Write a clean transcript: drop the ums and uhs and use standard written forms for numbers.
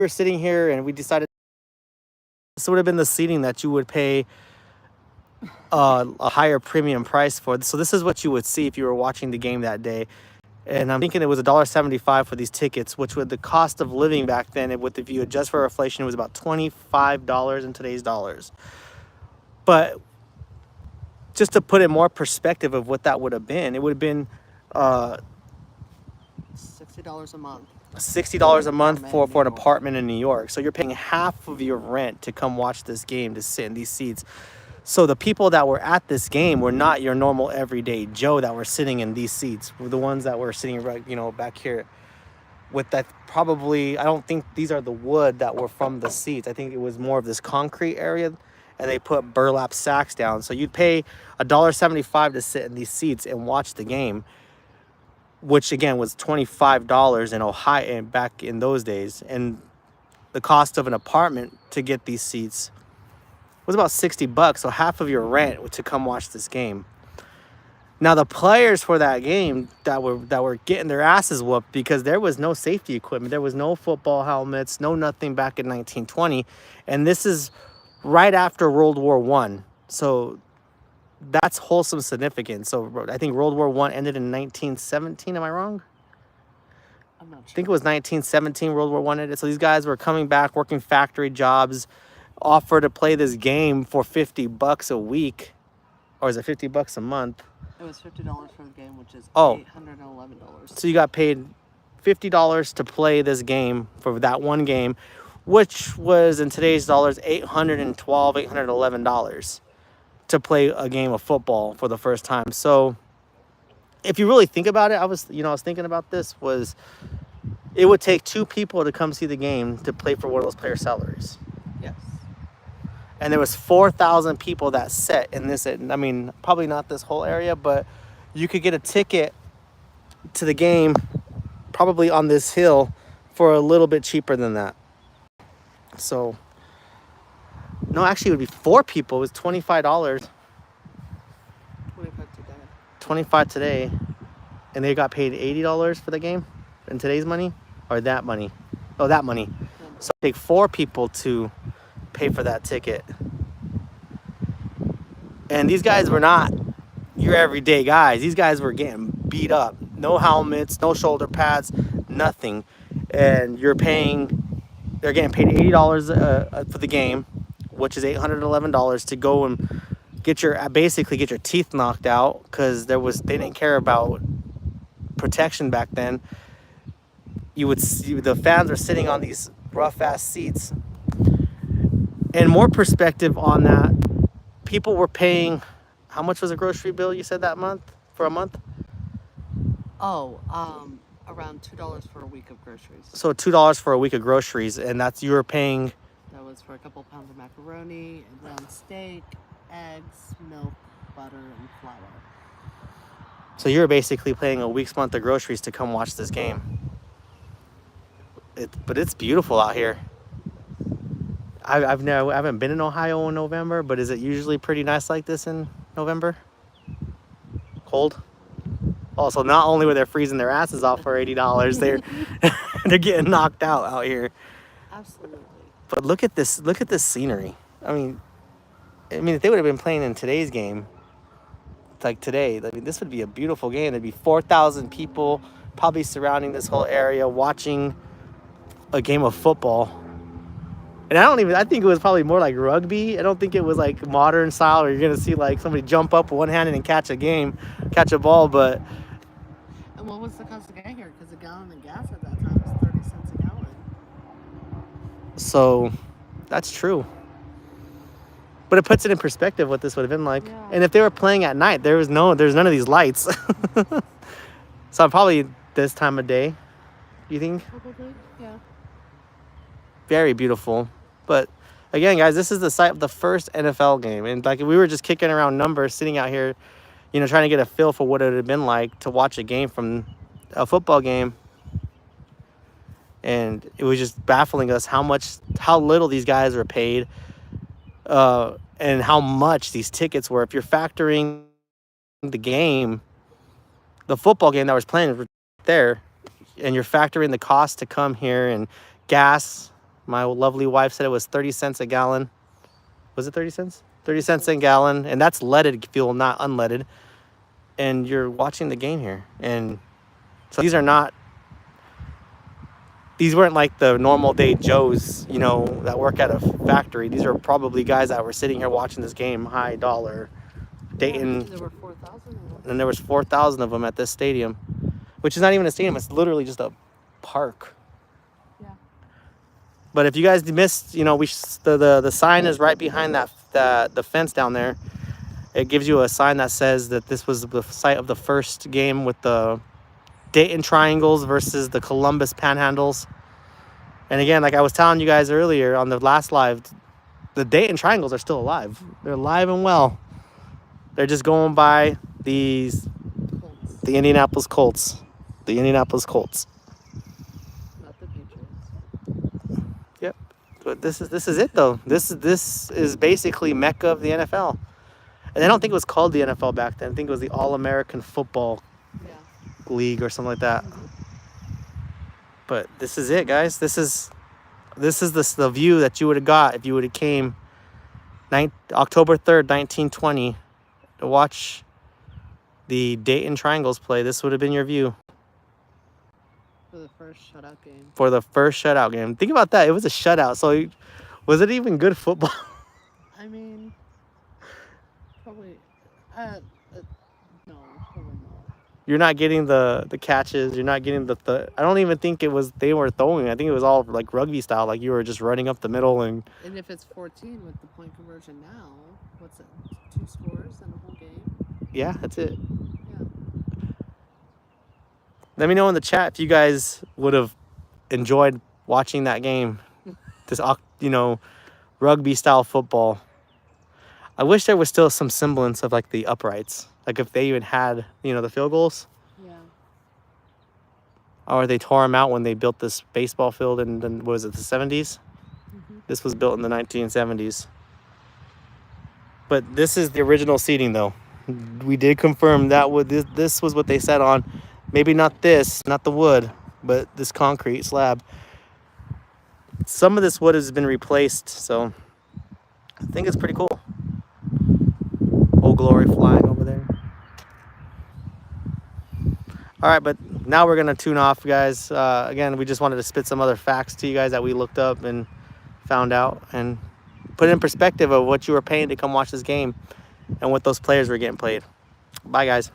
we're sitting here and we decided this would have been the seating that you would pay a higher premium price for. So this is what you would see if you were watching the game that day. And I'm thinking it was $1.75 for these tickets, which with the cost of living back then, if you adjust for inflation, it was about $25 in today's dollars. But just to put in more perspective of what that would have been, it would have been uh, $60 a month. $60 a month for an apartment in New York. So you're paying half of your rent to come watch this game, to sit in these seats. So the people that were at this game were not your normal everyday Joe that were sitting in these seats. Were the ones that were sitting right, back here with that. Probably, I don't think these are the wood that were from the seats. I think it was more of this concrete area, and they put burlap sacks down. So you'd pay $1.75 to sit in these seats and watch the game, which again was $25 in Ohio and back in those days. And the cost of an apartment to get these seats was about $60, so half of your rent to come watch this game. Now the players for that game that were getting their asses whooped because there was no safety equipment, there was no football helmets, no nothing back in 1920, and this is right after World War One. So that's wholesome significance. So I think World War One ended in 1917. Am I wrong? I'm not sure. I think it was 1917 World War One ended. So these guys were coming back, working factory jobs, offer to play this game for $50 a week, or is it $50 a month? It was $50 for the game, which is $811. So you got paid $50 to play this game for that one game, which was in today's dollars $811 to play a game of football for the first time. So if you really think about it, I was thinking about this, was it would take two people to come see the game to play for one of those player salaries. Yes. And there was 4,000 people that sat in this. I mean, probably not this whole area, but you could get a ticket to the game probably on this hill for a little bit cheaper than that. So, no, actually it would be 4 people. It was $25. 25 today. 25 today. And they got paid $80 for the game in today's money? Or that money? Oh, that money. Yeah. So it take 4 people to pay for that ticket. And these guys were not your everyday guys. These guys were getting beat up. No helmets, no shoulder pads, nothing. And they're getting paid $80 for the game, which is $811 to go and basically get your teeth knocked out, because they didn't care about protection back then. You would see the fans are sitting on these rough ass seats. And more perspective on that, people were paying, how much was a grocery bill you said that month, for a month? Around $2 for a week of groceries. So $2 for a week of groceries, and you were paying. That was for a couple pounds of macaroni, a round steak, eggs, milk, butter, and flour. So you were basically paying a week's month of groceries to come watch this game. But it's beautiful out here. I haven't been in Ohio in November, but is it usually pretty nice like this in November? Cold? Also, not only were they freezing their asses off for $80, they're getting knocked out here. Absolutely. But look at this scenery. I mean, if they would have been playing in today's game, like today, this would be a beautiful game. There'd be 4,000 people probably surrounding this whole area watching a game of football. And I think it was probably more like rugby. I don't think it was like modern style where you're going to see like somebody jump up with one hand and catch a ball. But. And what was the cost to get here? Because a gallon of gas at that time was 30 cents a gallon. So that's true. But it puts it in perspective what this would have been like. Yeah. And if they were playing at night, there's none of these lights. So probably this time of day, you think? Probably, yeah. Very beautiful. But again, guys, this is the site of the first NFL game. And like we were just kicking around numbers, sitting out here, trying to get a feel for what it would have been like to watch a football game. And it was just baffling us how little these guys were paid, and how much these tickets were. If you're factoring the football game that was playing there, and you're factoring the cost to come here and gas, My lovely wife said it was 30 cents a gallon. Was it 30 cents? 30 cents a gallon, and that's leaded fuel, not unleaded. And you're watching the game here, and so these weren't like the normal day Joes, you know, that work at a factory. These are probably guys that were sitting here watching this game, high dollar. Dayton, There were 4,000 of them. and there was 4,000 of them at this stadium, which is not even a stadium. It's literally just a park. Yeah. But if you guys missed, you know, the sign is right behind the fence down there. It gives you a sign that says that this was the site of the first game with the Dayton Triangles versus the Columbus Panhandles. And again, like I was telling you guys earlier on the last live, the Dayton Triangles are still alive. They're alive and well. They're just going by the Indianapolis Colts. The Indianapolis Colts. Not the Patriots. Yep. But this is it though. This is basically Mecca of the NFL. And I don't think it was called the NFL back then. I think it was the All-American Football Yeah. League or something like that. But this is it, guys. This is the view that you would have got if you would have came October 3rd, 1920 to watch the Dayton Triangles play. This would have been your view For the first shutout game. for the first shutout game. Think about that. It was a shutout. So was it even good football? I mean, probably. No, probably not. You're not getting the catches. You're not getting I don't even think they were throwing. I think it was all like rugby style. Like you were just running up the middle and And if it's 14 with the point conversion now, what's it? 2 scores in the whole game? yeah, that's it. Yeah. Let me know in the chat if you guys would have enjoyed watching that game. This, you know, rugby style football. I wish there was still some semblance of like the uprights. Like if they even had, you know, the field goals. Yeah. Or they tore them out when they built this baseball field in, was it the 70s? Mm-hmm. This was built in the 1970s. But this is the original seating though. We did confirm that this was what they said on. Maybe not this, not the wood, but this concrete slab. Some of this wood has been replaced, so I think it's pretty cool. Old Glory flying over there. All right, but now we're going to tune off, guys. Again, we just wanted to spit some other facts to you guys that we looked up and found out and put it in perspective of what you were paying to come watch this game and what those players were getting paid. Bye, guys.